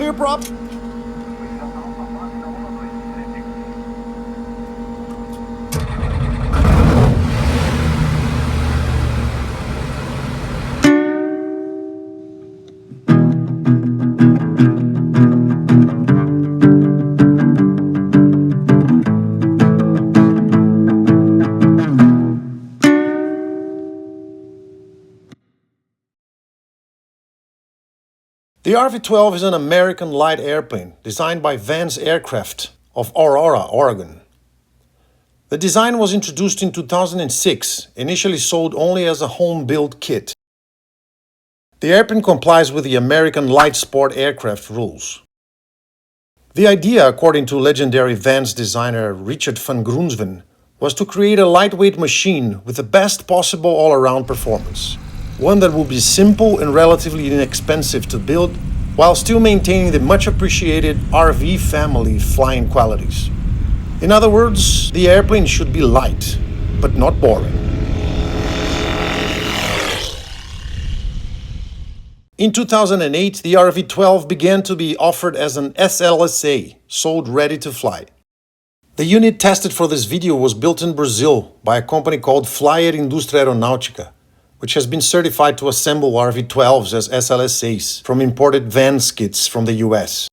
Clear, prop. The RV-12 is an American light airplane designed by VANS Aircraft of Aurora, Oregon. The design was introduced in 2006, initially sold only as a home-built kit. The airplane complies with the American light sport aircraft rules. The idea, according to legendary VANS designer Richard van Grunsven, was to create a lightweight machine with the best possible all-around performance. One that will be simple and relatively inexpensive to build, while still maintaining the much appreciated RV family flying qualities. In other words, the airplane should be light, but not boring. In 2008, the RV-12 began to be offered as an SLSA, sold ready to fly. The unit tested for this video was built in Brazil by a company called Fly&Tell Aeronáutica, which has been certified to assemble RV-12s as SLSAs from imported VANS kits from the US.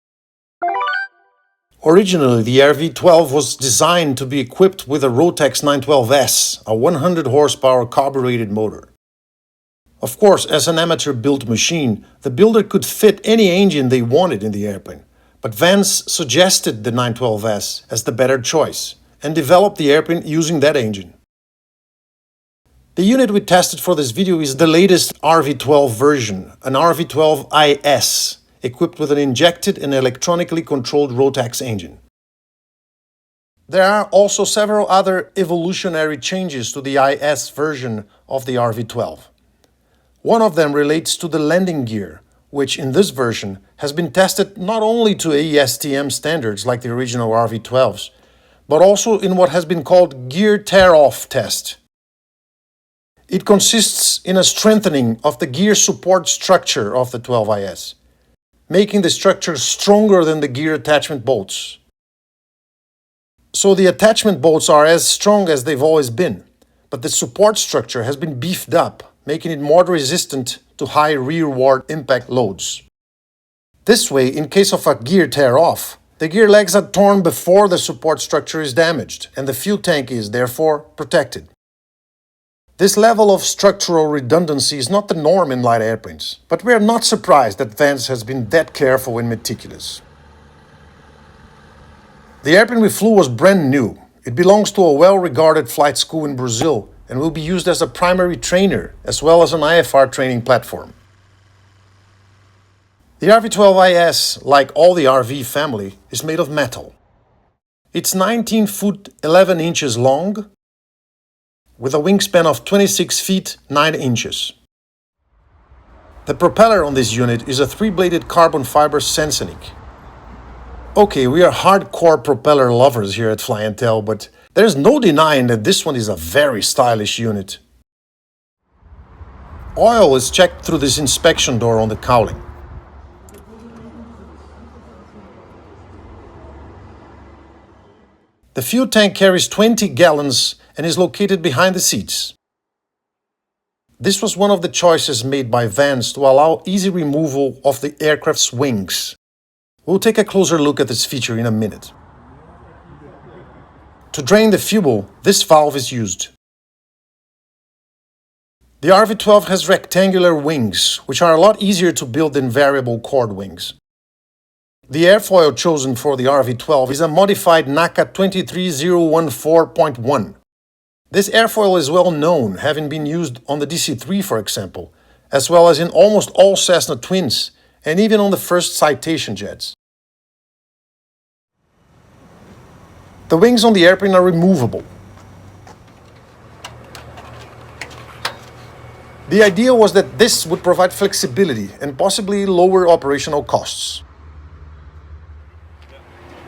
Originally, the RV-12 was designed to be equipped with a Rotax 912S, a 100 horsepower carbureted motor. Of course, as an amateur-built machine, the builder could fit any engine they wanted in the airplane, but VANS suggested the 912S as the better choice and developed the airplane using that engine. The unit we tested for this video is the latest RV-12 version, an RV-12iS, equipped with an injected and electronically controlled Rotax engine. There are also several other evolutionary changes to the IS version of the RV-12. One of them relates to the landing gear, which in this version has been tested not only to AESTM standards like the original RV-12s, but also in what has been called gear tear-off test. It consists in a strengthening of the gear support structure of the 12iS, making the structure stronger than the gear attachment bolts. So the attachment bolts are as strong as they've always been, but the support structure has been beefed up, making it more resistant to high rearward impact loads. This way, in case of a gear tear-off, the gear legs are torn before the support structure is damaged, and the fuel tank is, therefore, protected. This level of structural redundancy is not the norm in light airplanes, but we are not surprised that VANS has been that careful and meticulous. The airplane we flew was brand new. It belongs to a well-regarded flight school in Brazil and will be used as a primary trainer as well as an IFR training platform. The RV-12iS, like all the RV family, is made of metal. It's 19 foot 11 inches long, with a wingspan of 26 feet 9 inches. The propeller on this unit is a 3-bladed carbon fiber Sensenich. Okay, we are hardcore propeller lovers here at Fly&Tell, but there's no denying that this one is a very stylish unit. Oil is checked through this inspection door on the cowling. The fuel tank carries 20 gallons and is located behind the seats. This was one of the choices made by VANS to allow easy removal of the aircraft's wings. We'll take a closer look at this feature in a minute. To drain the fuel, this valve is used. The RV-12 has rectangular wings, which are a lot easier to build than variable chord wings. The airfoil chosen for the RV-12 is a modified NACA 23014.1. This airfoil is well known, having been used on the DC-3, for example, as well as in almost all Cessna Twins, and even on the first Citation jets. The wings on the airplane are removable. The idea was that this would provide flexibility and possibly lower operational costs.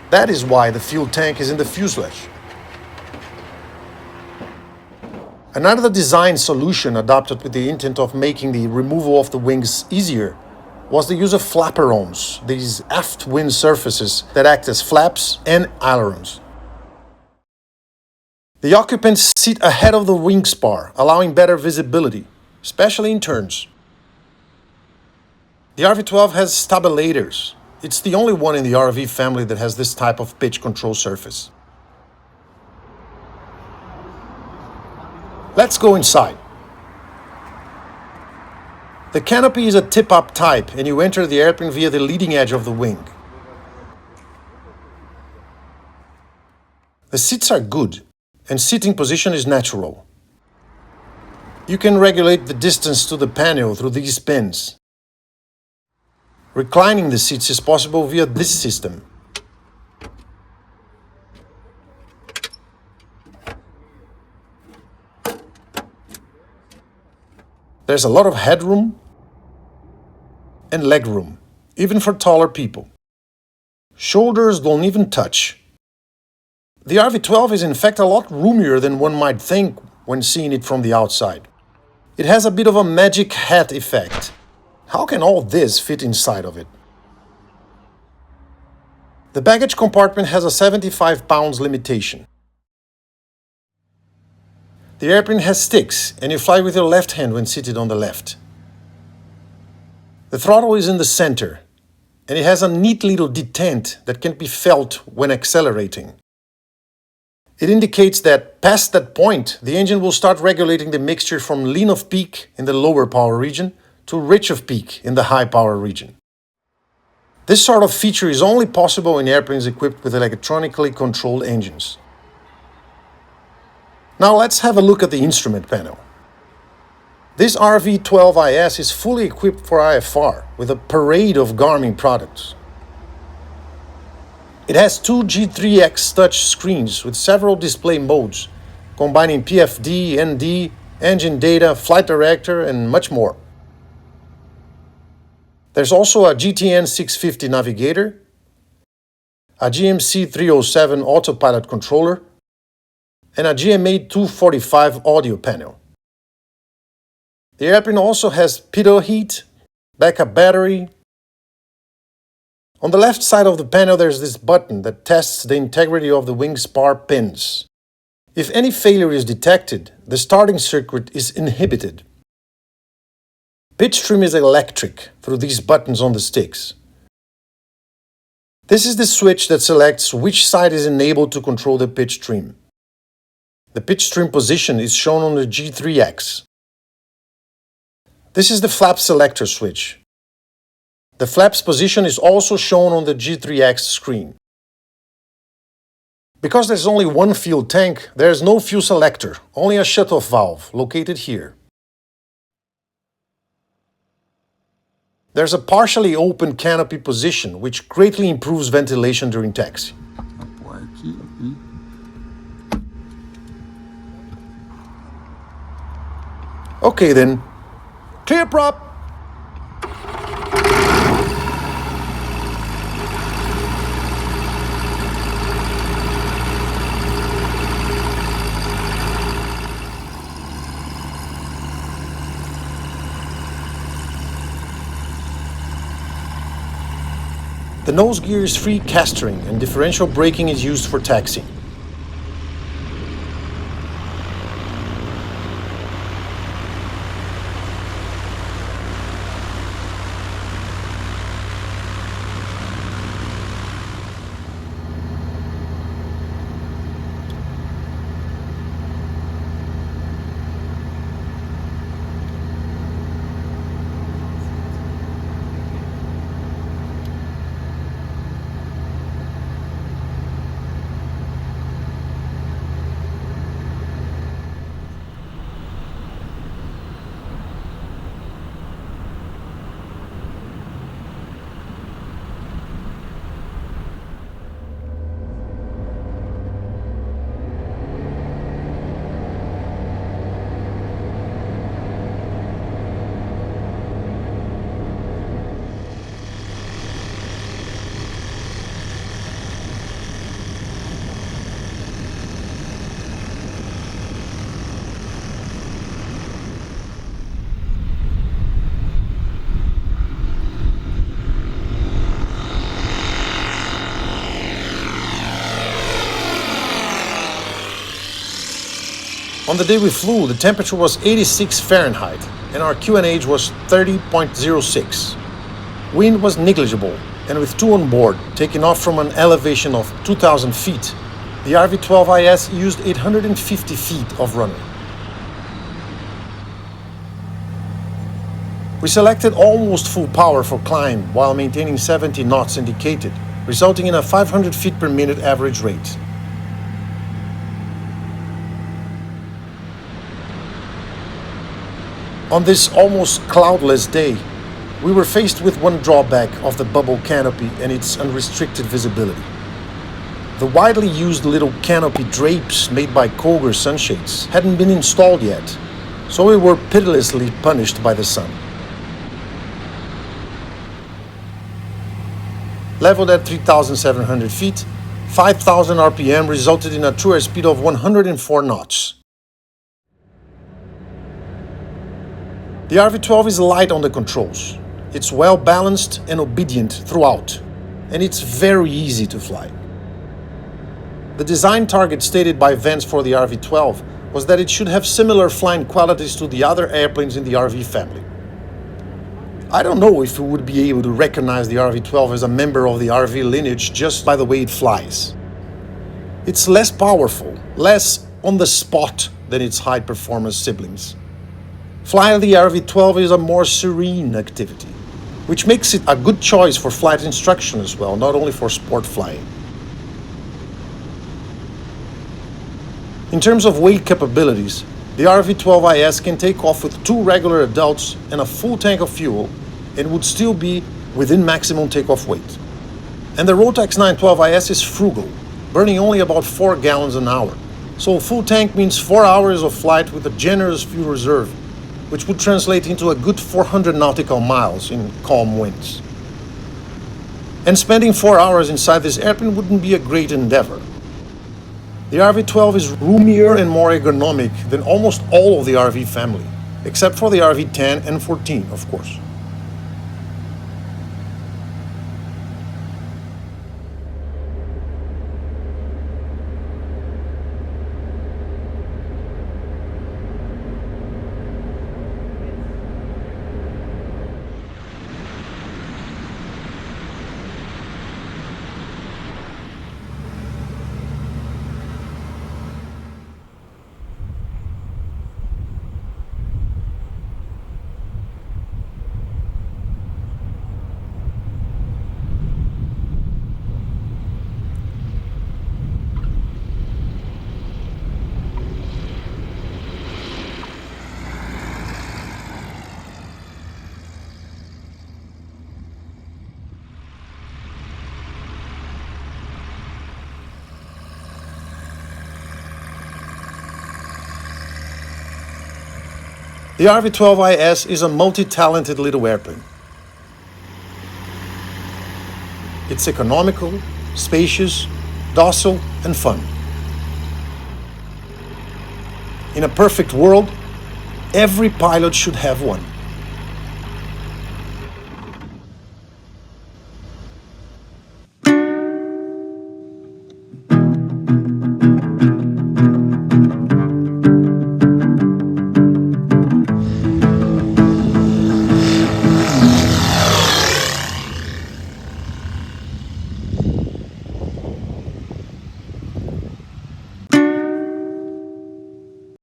That is why the fuel tank is in the fuselage. Another design solution adopted with the intent of making the removal of the wings easier was the use of flaperons, these aft wing surfaces that act as flaps and ailerons. The occupants sit ahead of the wing spar, allowing better visibility, especially in turns. The RV-12 has stabilators. It's the only one in the RV family that has this type of pitch control surface. Let's go inside. The canopy is a tip-up type, and you enter the airplane via the leading edge of the wing. The seats are good, and seating position is natural. You can regulate the distance to the panel through these pins. Reclining the seats is possible via this system. There's a lot of headroom and legroom, even for taller people. Shoulders don't even touch. The RV-12 is in fact a lot roomier than one might think when seeing it from the outside. It has a bit of a magic hat effect. How can all this fit inside of it? The baggage compartment has a 75 pounds limitation. The airplane has sticks, and you fly with your left hand when seated on the left. The throttle is in the center, and it has a neat little detent that can be felt when accelerating. It indicates that past that point, the engine will start regulating the mixture from lean of peak in the lower power region to rich of peak in the high power region. This sort of feature is only possible in airplanes equipped with electronically controlled engines. Now let's have a look at the instrument panel. This RV-12iS is fully equipped for IFR with a parade of Garmin products. It has two G3X touch screens with several display modes, combining PFD, ND, engine data, flight director, and much more. There's also a GTN 650 navigator, a GMC 307 autopilot controller, and a GMA 245 audio panel. The airplane also has pitot heat, backup battery. On the left side of the panel there's this button that tests the integrity of the wing spar pins. If any failure is detected, the starting circuit is inhibited. Pitch trim is electric through these buttons on the sticks. This is the switch that selects which side is enabled to control the pitch trim. The pitch trim position is shown on the G3X. This is the flap selector switch. The flap's position is also shown on the G3X screen. Because there's only one fuel tank, there is no fuel selector, only a shutoff valve located here. There's a partially open canopy position, which greatly improves ventilation during taxi. Okay then, clear prop! The nose gear is free castering and differential braking is used for taxiing. On the day we flew, the temperature was 86 Fahrenheit and our QNH was 30.06. Wind was negligible, and with two on board, taking off from an elevation of 2,000 feet, the RV-12iS used 850 feet of runway. We selected almost full power for climb while maintaining 70 knots indicated, resulting in a 500 feet per minute average rate. On this almost cloudless day, we were faced with one drawback of the bubble canopy and its unrestricted visibility. The widely used little canopy drapes made by Koger sunshades hadn't been installed yet, so we were pitilessly punished by the sun. Leveled at 3,700 feet, 5,000 RPM resulted in a true airspeed of 104 knots. The RV-12 is light on the controls. It's well balanced and obedient throughout, and it's very easy to fly. The design target stated by VANS for the RV-12 was that it should have similar flying qualities to the other airplanes in the RV family. I don't know if we would be able to recognize the RV-12 as a member of the RV lineage just by the way it flies. It's less powerful, less on the spot than its high-performance siblings. Flying the RV-12 is a more serene activity, which makes it a good choice for flight instruction as well, not only for sport flying. In terms of weight capabilities, the RV-12iS can take off with two regular adults and a full tank of fuel and would still be within maximum takeoff weight. And the Rotax 912iS is frugal, burning only about 4 gallons an hour. So a full tank means 4 hours of flight with a generous fuel reserve, which would translate into a good 400 nautical miles in calm winds. And spending 4 hours inside this airplane wouldn't be a great endeavor. The RV-12 is roomier and more ergonomic than almost all of the RV family, except for the RV-10 and 14, of course. The RV-12iS is a multi-talented little airplane. It's economical, spacious, docile, and fun. In a perfect world, every pilot should have one.